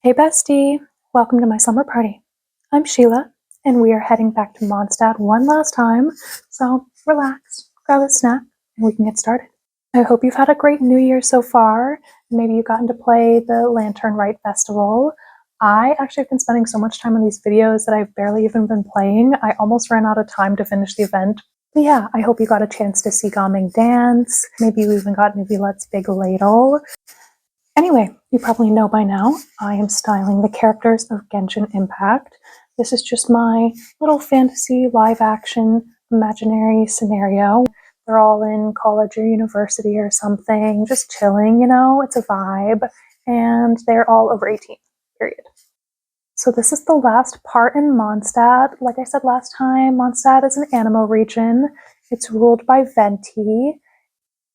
Hey bestie, welcome to my slumber party. I'm Sheila, and we are heading back to Mondstadt one last time, so relax, grab a snack, and we can get started. I hope you've had a great New Year so far. Maybe you gotten to play the Lantern Rite Festival. I actually have been spending so much time on these videos that I've barely even been playing. I almost ran out of time to finish the event. But yeah, I hope you got a chance to see Gaming dance. Maybe you even got Nubilet's big ladle. Anyway, you probably know by now, I am styling the characters of Genshin Impact. This is just my little fantasy live-action imaginary scenario. They're all in college or university or something, just chilling, you know, it's a vibe, and they're all over 18, period. So this is the last part in Mondstadt. Like I said last time, Mondstadt is an animo region. It's ruled by Venti,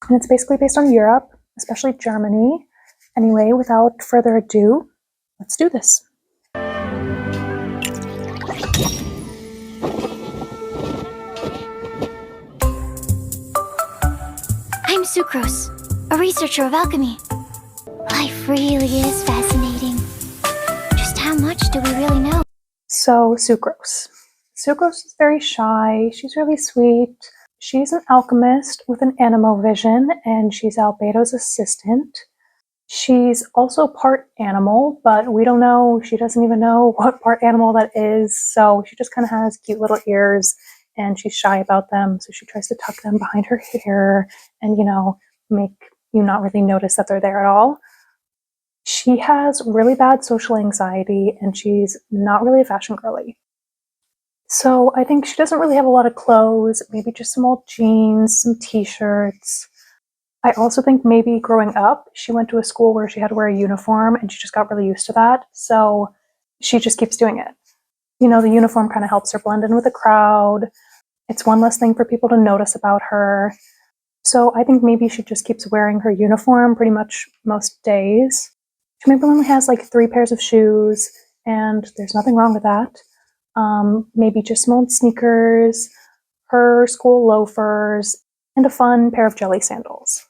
and it's basically based on Europe, especially Germany. Anyway, without further ado, let's do this. I'm Sucrose, a researcher of alchemy. Life really is fascinating. Just how much do we really know? So, Sucrose. Sucrose is very shy. She's really sweet. She's an alchemist with an animo vision, and she's Albedo's assistant. She's also part animal, but we don't know, she doesn't even know what part animal that is, so she just kind of has cute little ears, and she's shy about them, so she tries to tuck them behind her hair and, you know, make you not really notice that they're there at all. She has really bad social anxiety, and she's not really a fashion girly. So I think she doesn't really have a lot of clothes, maybe just some old jeans, some t-shirts. I also think maybe growing up, she went to a school where she had to wear a uniform and she just got really used to that. So she just keeps doing it. You know, the uniform kind of helps her blend in with the crowd. It's one less thing for people to notice about her. So I think maybe she just keeps wearing her uniform pretty much most days. She maybe only has like 3 pairs of shoes, and there's nothing wrong with that. Maybe just some old sneakers, her school loafers, and a fun pair of jelly sandals.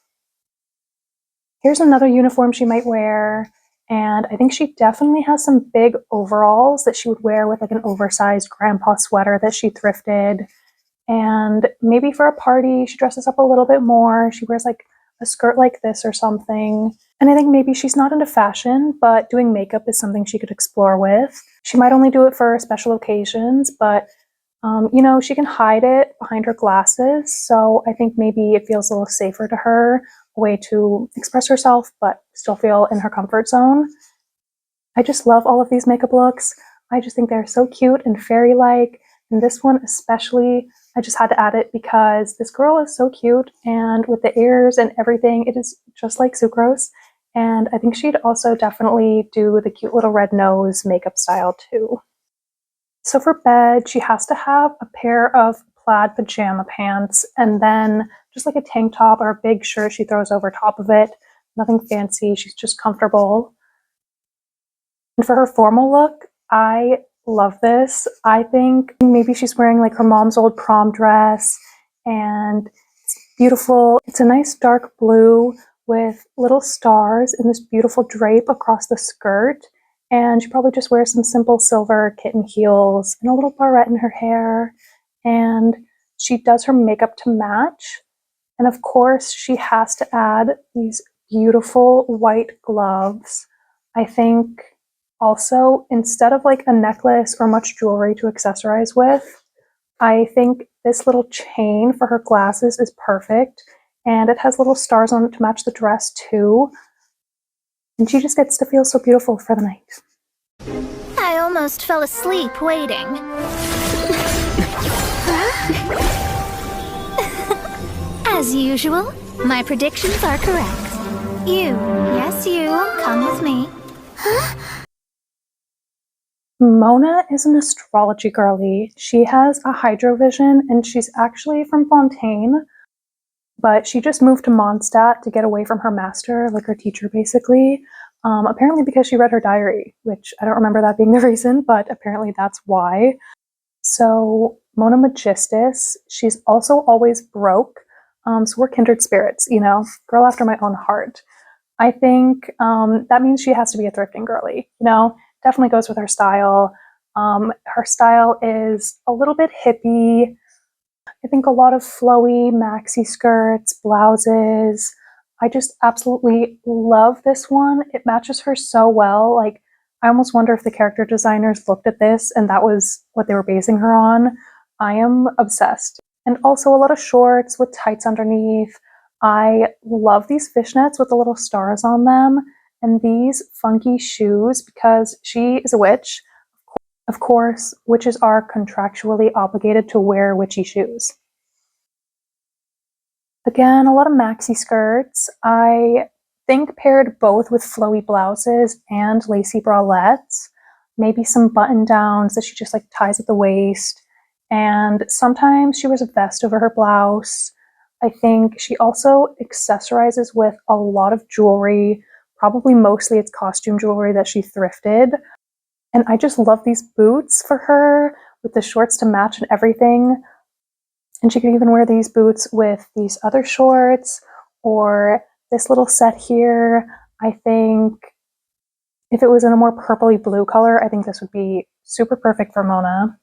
Here's another uniform she might wear, and I think she definitely has some big overalls that she would wear with like an oversized grandpa sweater that she thrifted. And maybe for a party, she dresses up a little bit more. She wears like a skirt like this or something. And I think maybe she's not into fashion, but doing makeup is something she could explore with. She might only do it for special occasions, but you know, she can hide it behind her glasses. So I think maybe it feels a little safer to her, a way to express herself, but still feel in her comfort zone. I just love all of these makeup looks. I just think they're so cute and fairy-like. And this one especially, I just had to add it because this girl is so cute, and with the ears and everything, it is just like Sucrose. And I think she'd also definitely do the cute little red nose makeup style too. So for bed, she has to have a pair of plaid pajama pants and then just like a tank top or a big shirt she throws over top of it. Nothing fancy, she's just comfortable. And for her formal look, I love this. I think maybe she's wearing like her mom's old prom dress, and it's beautiful. It's a nice dark blue with little stars and this beautiful drape across the skirt. And she probably just wears some simple silver kitten heels and a little barrette in her hair. And she does her makeup to match. And of course, she has to add these beautiful white gloves. I think also, instead of like a necklace or much jewelry to accessorize with, I think this little chain for her glasses is perfect. And it has little stars on it to match the dress too. And she just gets to feel so beautiful for the night. I almost fell asleep waiting. As usual, my predictions are correct. You, yes you, come with me. Mona is an astrology girly. She has a hydrovision, and she's actually from Fontaine, but she just moved to Mondstadt to get away from her master, like her teacher basically. Apparently because she read her diary, which I don't remember that being the reason, but apparently that's why. So Mona Magistus, she's also always broke. So we're kindred spirits, you know, girl after my own heart. I think that means she has to be a thrifting girly. Definitely goes with her style. Her style is a little bit hippie. I think a lot of flowy maxi skirts, blouses. I just absolutely love this one. It matches her so well. Like, I almost wonder if the character designers looked at this and that was what they were basing her on. I am obsessed. And also a lot of shorts with tights underneath. I love these fishnets with the little stars on them and these funky shoes because she is a witch. Of course, witches are contractually obligated to wear witchy shoes. Again, a lot of maxi skirts. I think paired both with flowy blouses and lacy bralettes. Maybe some button downs that she just like ties at the waist. And sometimes she wears a vest over her blouse. I think she also accessorizes with a lot of jewelry. Probably mostly it's costume jewelry that she thrifted. And I just love these boots for her with the shorts to match and everything. And she could even wear these boots with these other shorts or this little set here. I think if it was in a more purpley blue color, I think this would be super perfect for Mona.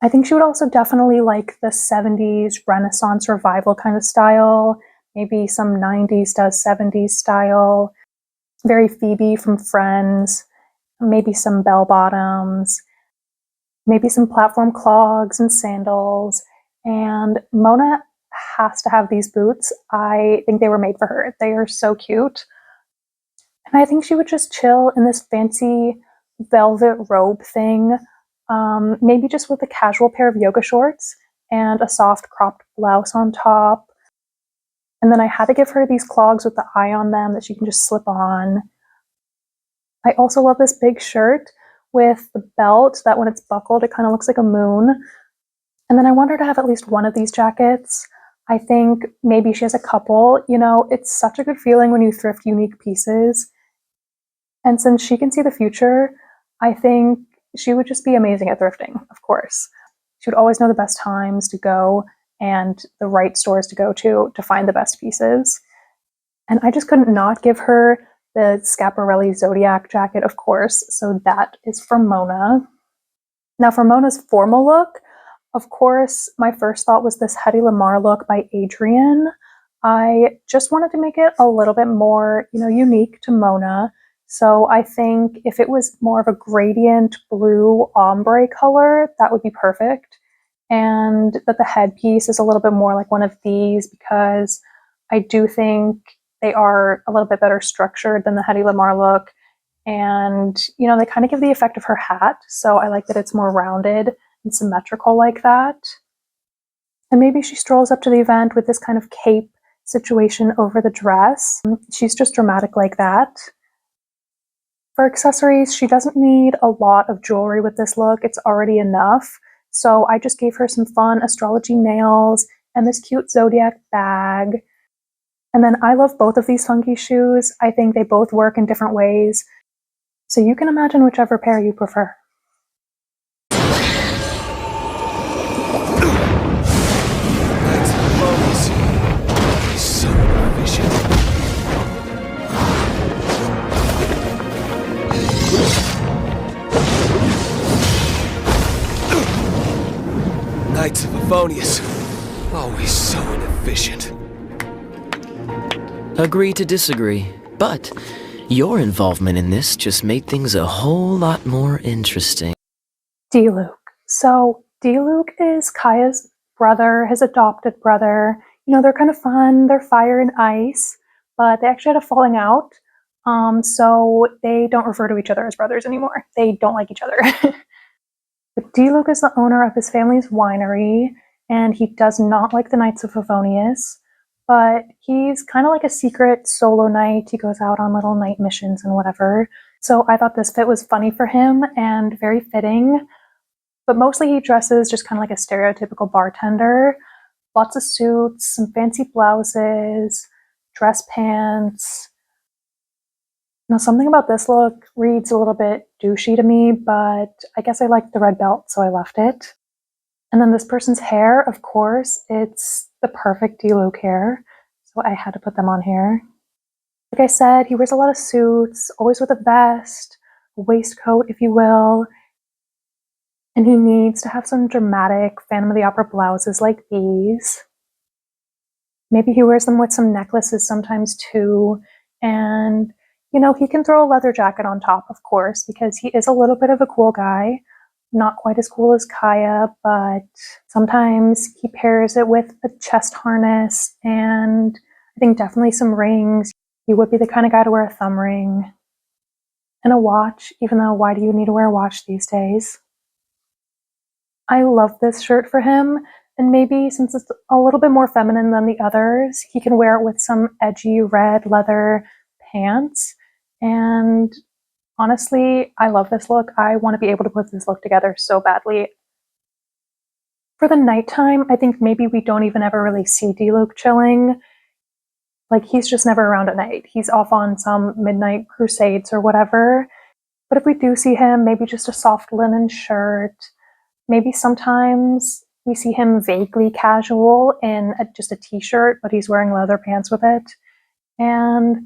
I think she would also definitely like the 70s Renaissance revival kind of style, maybe some 90s to 70s style, very Phoebe from Friends, maybe some bell bottoms, maybe some platform clogs and sandals. And Mona has to have these boots. I think they were made for her. They are so cute. And I think she would just chill in this fancy velvet robe thing, maybe just with a casual pair of yoga shorts and a soft cropped blouse on top. And then I had to give her these clogs with the eye on them that she can just slip on. I also love this big shirt with the belt that when it's buckled, it kind of looks like a moon. And then I want her to have at least one of these jackets. I think maybe she has a couple. It's such a good feeling when you thrift unique pieces. And since she can see the future, I think she would just be amazing at thrifting, of course. She would always know the best times to go and the right stores to go to find the best pieces. And I just couldn't not give her the Schiaparelli Zodiac jacket, of course. So that is from Mona. Now for Mona's formal look, of course, my first thought was this Hedy Lamarr look by Adrian. I just wanted to make it a little bit more, unique to Mona. So I think if it was more of a gradient blue ombre color, that would be perfect. And that the headpiece is a little bit more like one of these because I do think they are a little bit better structured than the Hedy Lamarr look. And, they kind of give the effect of her hat. So I like that it's more rounded and symmetrical like that. And maybe she strolls up to the event with this kind of cape situation over the dress. She's just dramatic like that. For accessories, she doesn't need a lot of jewelry with this look. It's already enough. So I just gave her some fun astrology nails and this cute zodiac bag. And then I love both of these funky shoes. I think they both work in different ways. So you can imagine whichever pair you prefer. Knights of Favonius, always so inefficient. Agree to disagree, but your involvement in this just made things a whole lot more interesting. Diluc. So Diluc is Kaya's brother, his adopted brother. They're kind of fun. They're fire and ice, but they actually had a falling out. So they don't refer to each other as brothers anymore. They don't like each other. But Diluc is the owner of his family's winery, and he does not like the Knights of Favonius, but he's kind of like a secret solo knight. He goes out on little night missions and whatever. So I thought this fit was funny for him and very fitting. But mostly he dresses just kind of like a stereotypical bartender. Lots of suits, some fancy blouses, dress pants. Now, something about this look reads a little bit douchey to me, but I guess I liked the red belt, so I left it. And then this person's hair, of course, it's the perfect Diluc hair, so I had to put them on here. Like I said, he wears a lot of suits, always with a vest, a waistcoat, if you will, and he needs to have some dramatic Phantom of the Opera blouses like these. Maybe he wears them with some necklaces sometimes too, and he can throw a leather jacket on top, of course, because he is a little bit of a cool guy. Not quite as cool as Kaya, but sometimes he pairs it with a chest harness and I think definitely some rings. He would be the kind of guy to wear a thumb ring and a watch, even though why do you need to wear a watch these days? I love this shirt for him, and maybe since it's a little bit more feminine than the others, he can wear it with some edgy red leather pants. And honestly, I love this look. I want to be able to put this look together so badly. For the nighttime, I think maybe we don't even ever really see Diluc chilling. Like, he's just never around at night. He's off on some midnight crusades or whatever. But if we do see him, maybe just a soft linen shirt. Maybe sometimes we see him vaguely casual in just a t-shirt, but he's wearing leather pants with it. And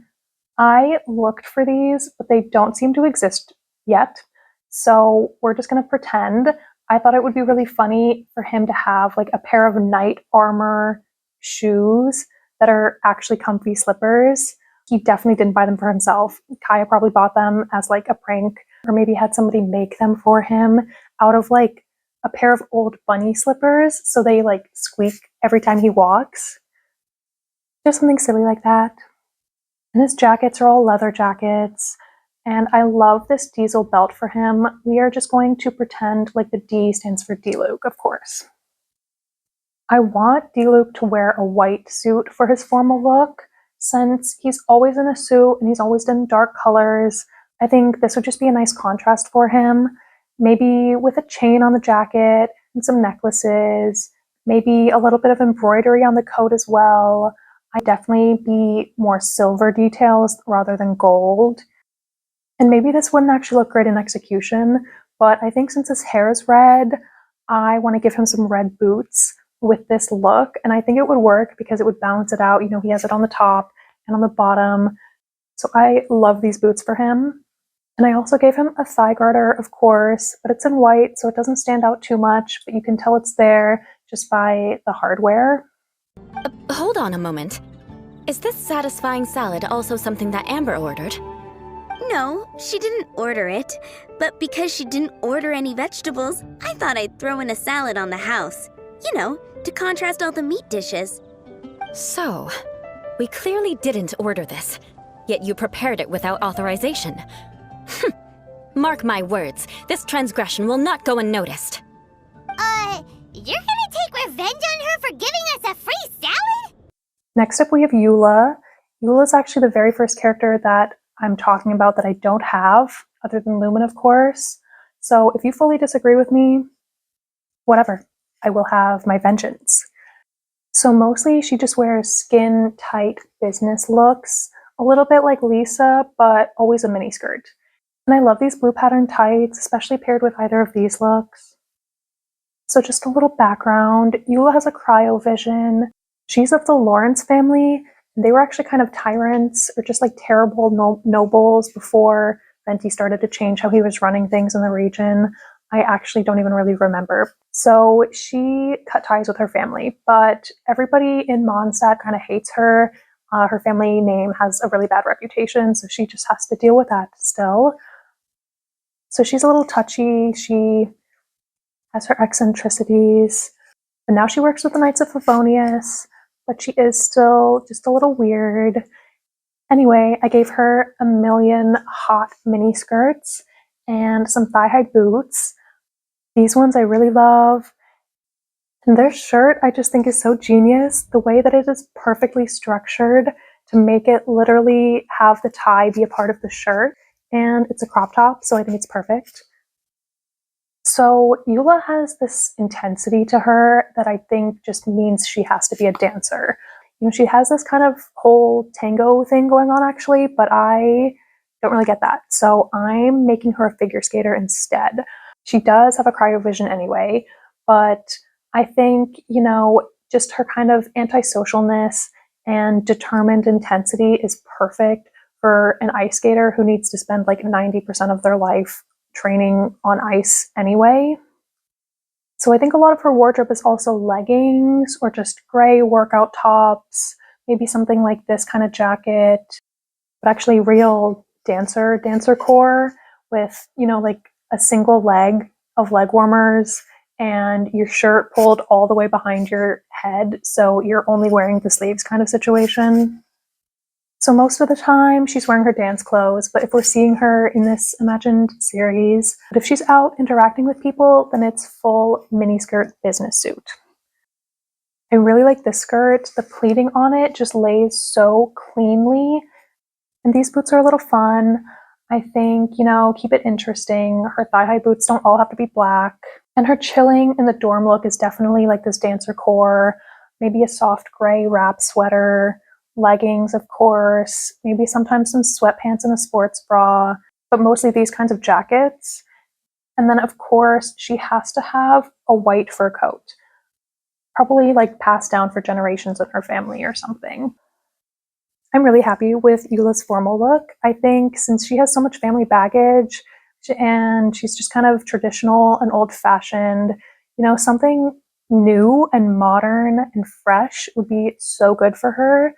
I looked for these, but they don't seem to exist yet. So we're just going to pretend. I thought it would be really funny for him to have like a pair of knight armor shoes that are actually comfy slippers. He definitely didn't buy them for himself. Kaya probably bought them as like a prank, or maybe had somebody make them for him out of like a pair of old bunny slippers, so they like squeak every time he walks. Just something silly like that. And his jackets are all leather jackets. And I love this diesel belt for him. We are just going to pretend like the D stands for Diluc, of course. I want Diluc to wear a white suit for his formal look, since he's always in a suit and he's always in dark colors. I think this would just be a nice contrast for him. Maybe with a chain on the jacket and some necklaces, maybe a little bit of embroidery on the coat as well. I'd definitely be more silver details rather than gold. And maybe this wouldn't actually look great in execution, but I think since his hair is red, I want to give him some red boots with this look, and I think it would work because it would balance it out. He has it on the top and on the bottom. So I love these boots for him. And I also gave him a thigh garter, of course, but it's in white, so it doesn't stand out too much, but you can tell it's there just by the hardware. Hold on a moment. Is this satisfying salad also something that Amber ordered? No, she didn't order it. But because she didn't order any vegetables, I thought I'd throw in a salad on the house. To contrast all the meat dishes. So, we clearly didn't order this, yet you prepared it without authorization. Mark my words, this transgression will not go unnoticed. You're gonna take revenge on her for giving us a free salad? Next up we have Eula. Eula is actually the very first character that I'm talking about that I don't have, other than Lumen, of course. So if you fully disagree with me, whatever. I will have my vengeance. So mostly she just wears skin-tight business looks, a little bit like Lisa, but always a miniskirt. And I love these blue pattern tights, especially paired with either of these looks. So just a little background, Eula has a cryovision. She's of the Lawrence family, and they were actually kind of tyrants, or just like terrible nobles before Venti started to change how he was running things in the region. I actually don't even really remember. So she cut ties with her family, but everybody in Mondstadt kind of hates her. Her family name has a really bad reputation, so she just has to deal with that still. So she's a little touchy. She has her eccentricities. But now she works with the Knights of Favonius, but she is still just a little weird. Anyway, I gave her a million hot mini skirts and some thigh-high boots. These ones I really love. And their shirt I just think is so genius. The way that it is perfectly structured to make it literally have the tie be a part of the shirt. And it's a crop top, so I think it's perfect. So Eula has this intensity to her that I think just means she has to be a dancer. She has this kind of whole tango thing going on actually, but I don't really get that. So I'm making her a figure skater instead. She does have a cryovision anyway, but I think, just her kind of antisocialness and determined intensity is perfect for an ice skater who needs to spend like 90% of their life training on ice anyway. So I think a lot of her wardrobe is also leggings or just gray workout tops, maybe something like this kind of jacket, but actually real dancer core with, you know, like a single leg of leg warmers and your shirt pulled all the way behind your head, so you're only wearing the sleeves kind of situation. So most of the time she's wearing her dance clothes, but if we're seeing her in this imagined series, but if she's out interacting with people, then it's full miniskirt business suit. I really like this skirt. The pleating on it just lays so cleanly. And these boots are a little fun. I think, you know, keep it interesting. Her thigh-high boots don't all have to be black. And her chilling in the dorm look is definitely like this dancer core, maybe a soft gray wrap sweater, leggings, of course, maybe sometimes some sweatpants and a sports bra, but mostly these kinds of jackets. And then, of course, she has to have a white fur coat, probably like passed down for generations in her family or something. I'm really happy with Eula's formal look. I think since she has so much family baggage and she's just kind of traditional and old-fashioned, you know, something new and modern and fresh would be so good for her.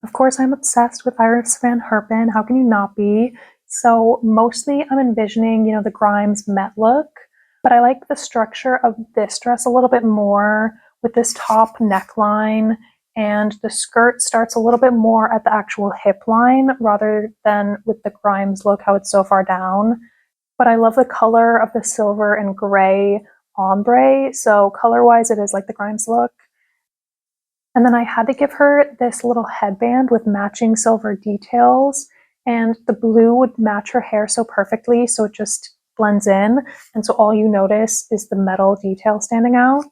Of course, I'm obsessed with Iris Van Herpen. How can you not be? So mostly I'm envisioning, you know, the Grimes Met look, but I like the structure of this dress a little bit more with this top neckline, and the skirt starts a little bit more at the actual hip line rather than with the Grimes look, how it's so far down. But I love the color of the silver and gray ombre, so color-wise it is like the Grimes look. And then I had to give her this little headband with matching silver details, and the blue would match her hair so perfectly, so it just blends in, and so all you notice is the metal detail standing out.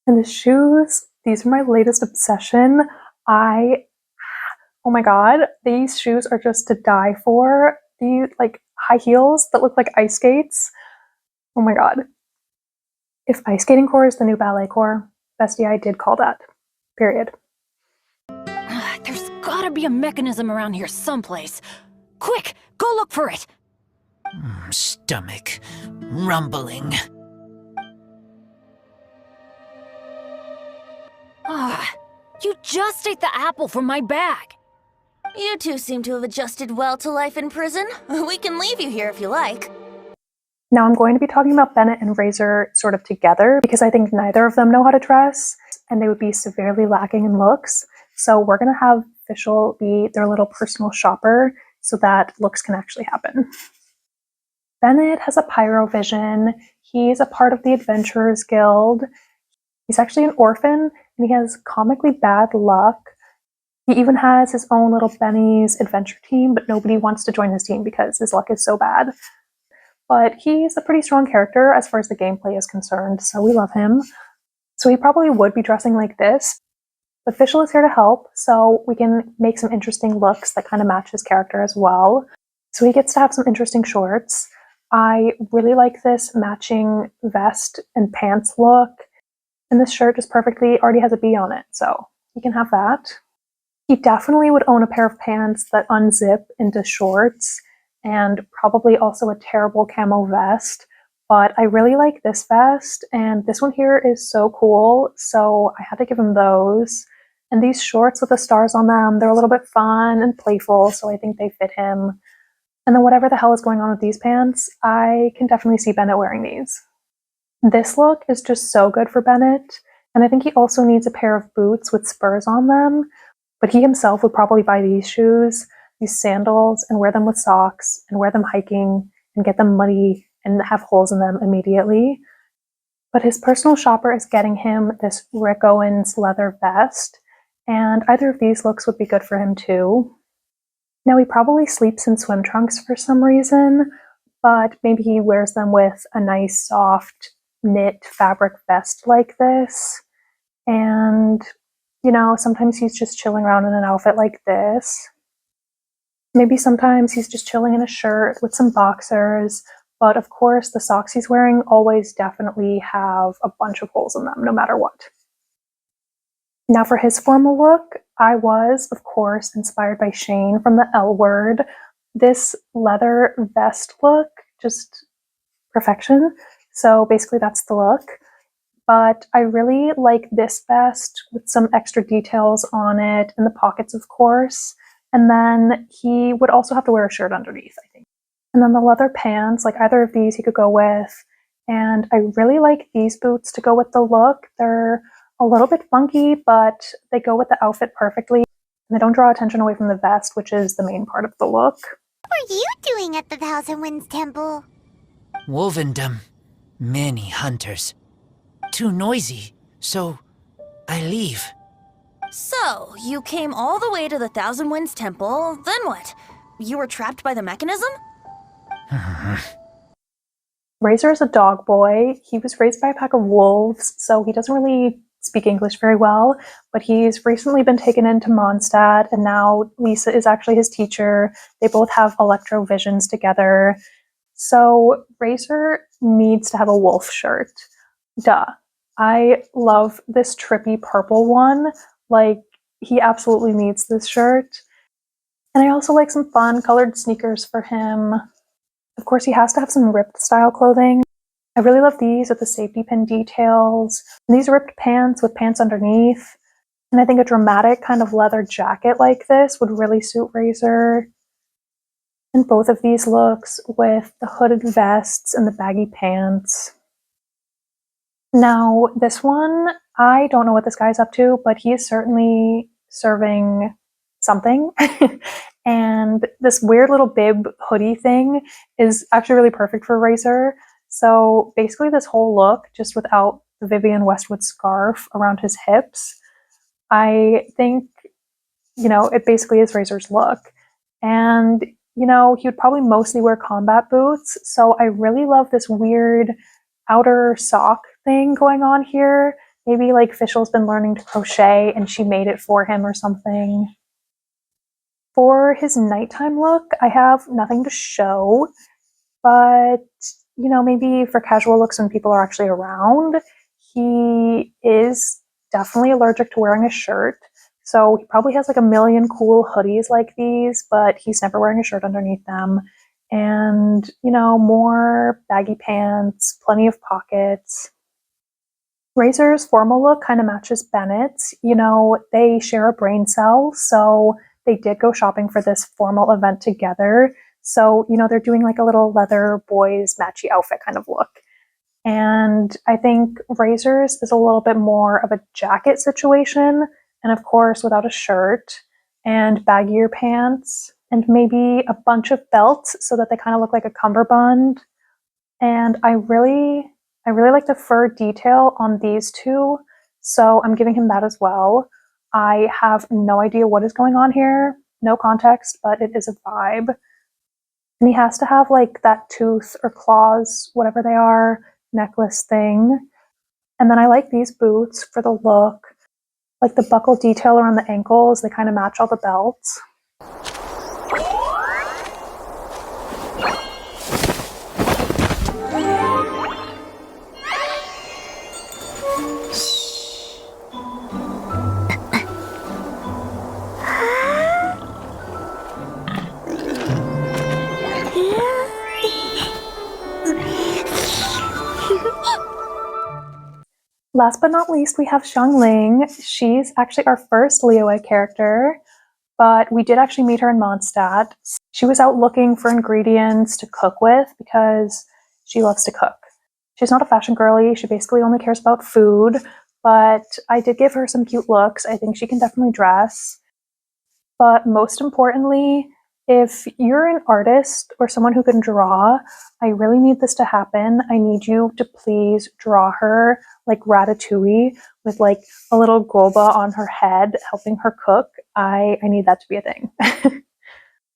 And the shoes, these are my latest obsession. Oh my god, these shoes are just to die for. These like high heels that look like ice skates. Oh my god. If ice skating core is the new ballet core, bestie, I did call that. Period. There's gotta be a mechanism around here someplace. Quick, go look for it! Stomach rumbling. You just ate the apple from my bag. You two seem to have adjusted well to life in prison. We can leave you here if you like. Now I'm going to be talking about Bennett and Razor sort of together because I think neither of them know how to dress and they would be severely lacking in looks. So we're going to have Fischl be their little personal shopper so that looks can actually happen. Bennett has a pyro vision. He's a part of the Adventurers Guild. He's actually an orphan and he has comically bad luck. He even has his own little Benny's adventure team, but nobody wants to join his team because his luck is so bad. But he's a pretty strong character as far as the gameplay is concerned, so we love him. So he probably would be dressing like this, but Fischl is here to help, so we can make some interesting looks that kind of match his character as well. So he gets to have some interesting shorts. I really like this matching vest and pants look, and this shirt just perfectly already has a B on it, so he can have that. He definitely would own a pair of pants that unzip into shorts, and probably also a terrible camo vest, but I really like this vest, and this one here is so cool, so I had to give him those. And these shorts with the stars on them, they're a little bit fun and playful, so I think they fit him. And then whatever the hell is going on with these pants, I can definitely see Bennett wearing these. This look is just so good for Bennett, and I think he also needs a pair of boots with spurs on them, but he himself would probably buy these shoes, these sandals, and wear them with socks, and wear them hiking, and get them muddy and have holes in them immediately. But his personal shopper is getting him this Rick Owens leather vest, and either of these looks would be good for him too. Now he probably sleeps in swim trunks for some reason, but maybe he wears them with a nice soft knit fabric vest like this, and you know, sometimes he's just chilling around in an outfit like this. Maybe sometimes he's just chilling in a shirt with some boxers, but of course the socks he's wearing always definitely have a bunch of holes in them, no matter what. Now for his formal look, I was, of course, inspired by Shane from the L Word. This leather vest look, just perfection. So basically that's the look. But I really like this vest with some extra details on it and the pockets, of course. And then he would also have to wear a shirt underneath, I think. And then the leather pants, like either of these he could go with. And I really like these boots to go with the look. They're a little bit funky, but they go with the outfit perfectly. And they don't draw attention away from the vest, which is the main part of the look. What were you doing at the Thousand Winds Temple? Wolvendom. Many hunters. Too noisy, so I leave. So, you came all the way to the Thousand Winds Temple, then what? You were trapped by the mechanism? Razor is a dog boy. He was raised by a pack of wolves, so he doesn't really speak English very well, but he's recently been taken into Mondstadt, and now Lisa is actually his teacher. They both have electro visions together. So Razor needs to have a wolf shirt. Duh. I love this trippy purple one. Like, he absolutely needs this shirt. And I also like some fun colored sneakers for him. Of course, he has to have some ripped style clothing. I really love these with the safety pin details. And these ripped pants with pants underneath. And I think a dramatic kind of leather jacket like this would really suit Razor. And both of these looks with the hooded vests and the baggy pants. Now, this one, I don't know what this guy's up to, but he is certainly serving something. And this weird little bib hoodie thing is actually really perfect for Razor. So basically this whole look, just without the Vivienne Westwood scarf around his hips, I think, it basically is Razor's look. And, he would probably mostly wear combat boots. So I really love this weird outer sock thing going on here. Maybe like Fischl's been learning to crochet and she made it for him or something. For his nighttime look, I have nothing to show, but maybe for casual looks when people are actually around, he is definitely allergic to wearing a shirt. So he probably has like a million cool hoodies like these, but he's never wearing a shirt underneath them. And, more baggy pants, plenty of pockets. Razor's formal look kind of matches Bennett's. They share a brain cell, so they did go shopping for this formal event together. So, they're doing like a little leather boys matchy outfit kind of look. And I think Razor's is a little bit more of a jacket situation. And of course, without a shirt and baggier pants and maybe a bunch of belts so that they kind of look like a cummerbund. And I really like the fur detail on these two. So I'm giving him that as well. I have no idea what is going on here. No context, but it is a vibe. And he has to have like that tooth or claws, whatever they are, necklace thing. And then I like these boots for the look. Like the buckle detail around the ankles, they kind of match all the belts. Last but not least, we have Xiangling. She's actually our first Liyue character, but we did actually meet her in Mondstadt. She was out looking for ingredients to cook with because she loves to cook. She's not a fashion girly. She basically only cares about food, but I did give her some cute looks. I think she can definitely dress. But most importantly, if you're an artist or someone who can draw, I really need this to happen. I need you to please draw her like Ratatouille with like a little goba on her head helping her cook. I need that to be a thing.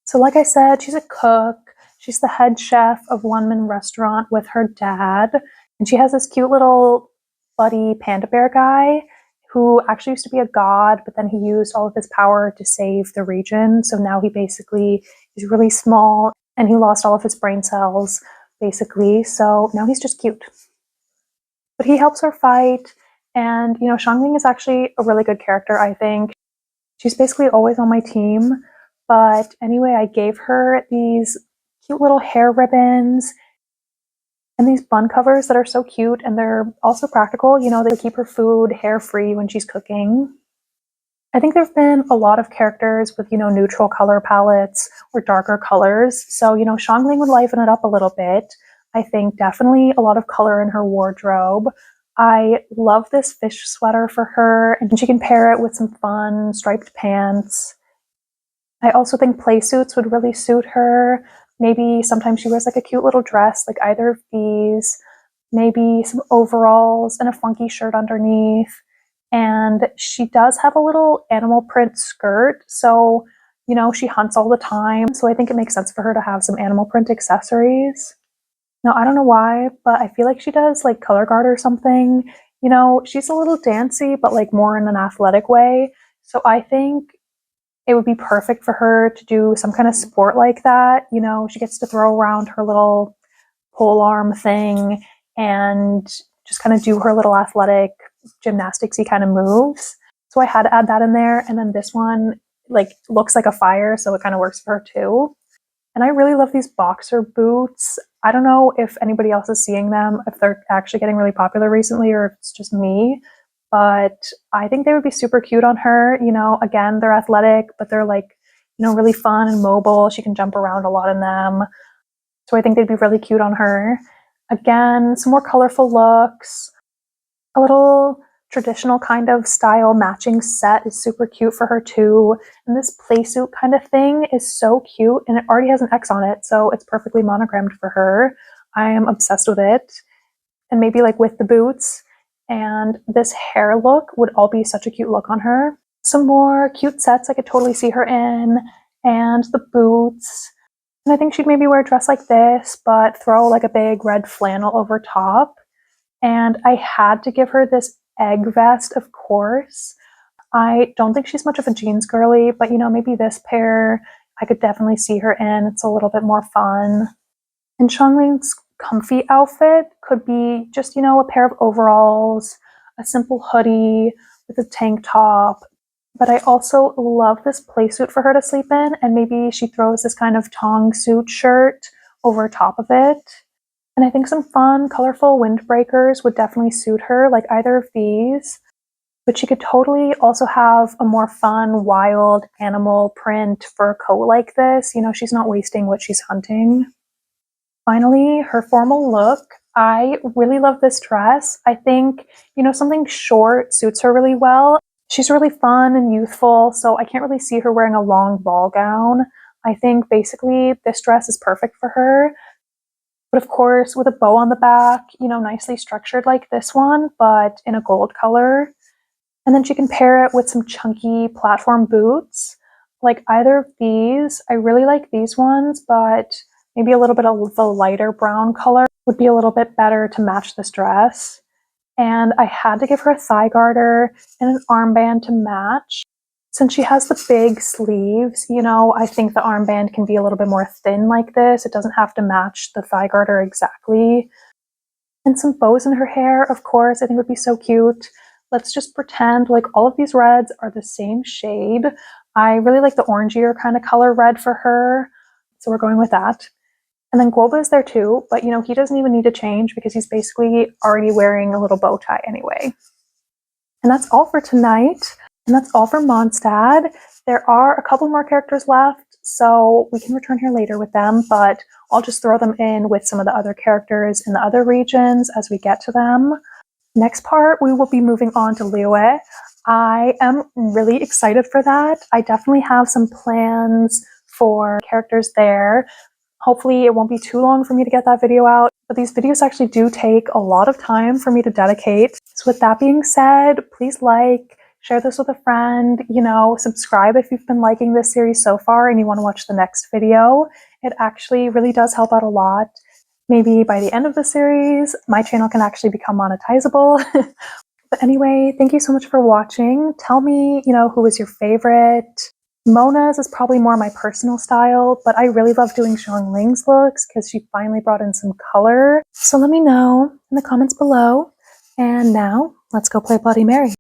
So like I said, she's a cook. She's the head chef of One Man Restaurant with her dad. And she has this cute little buddy panda bear guy who actually used to be a god, but then he used all of his power to save the region. So now he basically is really small and he lost all of his brain cells, basically. So now he's just cute. But he helps her fight. And, Xiangling is actually a really good character, I think. She's basically always on my team. But anyway, I gave her these cute little hair ribbons and these bun covers that are so cute, and they're also practical. You know, they keep her food hair-free when she's cooking. I think there have been a lot of characters with, neutral color palettes or darker colors. So, Xiangling would liven it up a little bit. I think definitely a lot of color in her wardrobe. I love this fish sweater for her, and she can pair it with some fun striped pants. I also think play suits would really suit her. Maybe sometimes she wears like a cute little dress, like either of these. Maybe some overalls and a funky shirt underneath. And she does have a little animal print skirt. So, she hunts all the time. So I think it makes sense for her to have some animal print accessories. Now, I don't know why, but I feel like she does like color guard or something. She's a little dancy, but like more in an athletic way. So I think it would be perfect for her to do some kind of sport like that. She gets to throw around her little pole arm thing and just kind of do her little athletic gymnastics-y kind of moves. So I had to add that in there. And then this one like looks like a fire, so it kind of works for her too. And I really love these boxer boots. I don't know if anybody else is seeing them, if they're actually getting really popular recently or if it's just me, but I think they would be super cute on her. Again, they're athletic, but they're like, really fun and mobile. She can jump around a lot in them. So I think they'd be really cute on her. Again, some more colorful looks. A little traditional kind of style matching set is super cute for her too. And this playsuit kind of thing is so cute, and it already has an X on it, so it's perfectly monogrammed for her. I am obsessed with it. And maybe like with the boots and this hair look would all be such a cute look on her. Some more cute sets I could totally see her in, and the boots. And I think she'd maybe wear a dress like this, but throw like a big red flannel over top. And I had to give her this egg vest, of course. I don't think she's much of a jeans girly, but maybe this pair I could definitely see her in. It's a little bit more fun. And Xiangling's comfy outfit could be just, a pair of overalls, a simple hoodie with a tank top. But I also love this playsuit for her to sleep in, and maybe she throws this kind of tong suit shirt over top of it. And I think some fun, colorful windbreakers would definitely suit her, like either of these. But she could totally also have a more fun, wild animal print fur coat like this. She's not wasting what she's hunting. Finally, her formal look. I really love this dress. I think, something short suits her really well. She's really fun and youthful, so I can't really see her wearing a long ball gown. I think basically this dress is perfect for her. But of course, with a bow on the back, nicely structured like this one, but in a gold color. And then she can pair it with some chunky platform boots, like either of these. I really like these ones, but maybe a little bit of the lighter brown color would be a little bit better to match this dress. And I had to give her a thigh garter and an armband to match. Since she has the big sleeves, I think the armband can be a little bit more thin like this. It doesn't have to match the thigh garter exactly. And some bows in her hair, of course, I think would be so cute. Let's just pretend like all of these reds are the same shade. I really like the orangier kind of color red for her, so we're going with that. And then Guoba is there too, but he doesn't even need to change because he's basically already wearing a little bow tie anyway. And that's all for tonight. And that's all for Mondstadt. There are a couple more characters left, so we can return here later with them, but I'll just throw them in with some of the other characters in the other regions as we get to them. Next part, we will be moving on to Liyue. I am really excited for that. I definitely have some plans for characters there. Hopefully it won't be too long for me to get that video out, but these videos actually do take a lot of time for me to dedicate. So with that being said, please share this with a friend, subscribe if you've been liking this series so far and you want to watch the next video. It actually really does help out a lot. Maybe by the end of the series, my channel can actually become monetizable. But anyway, thank you so much for watching. Tell me, who was your favorite? Mona's is probably more my personal style, but I really love doing Xiangling's looks because she finally brought in some color. So let me know in the comments below. And now, let's go play Bloody Mary.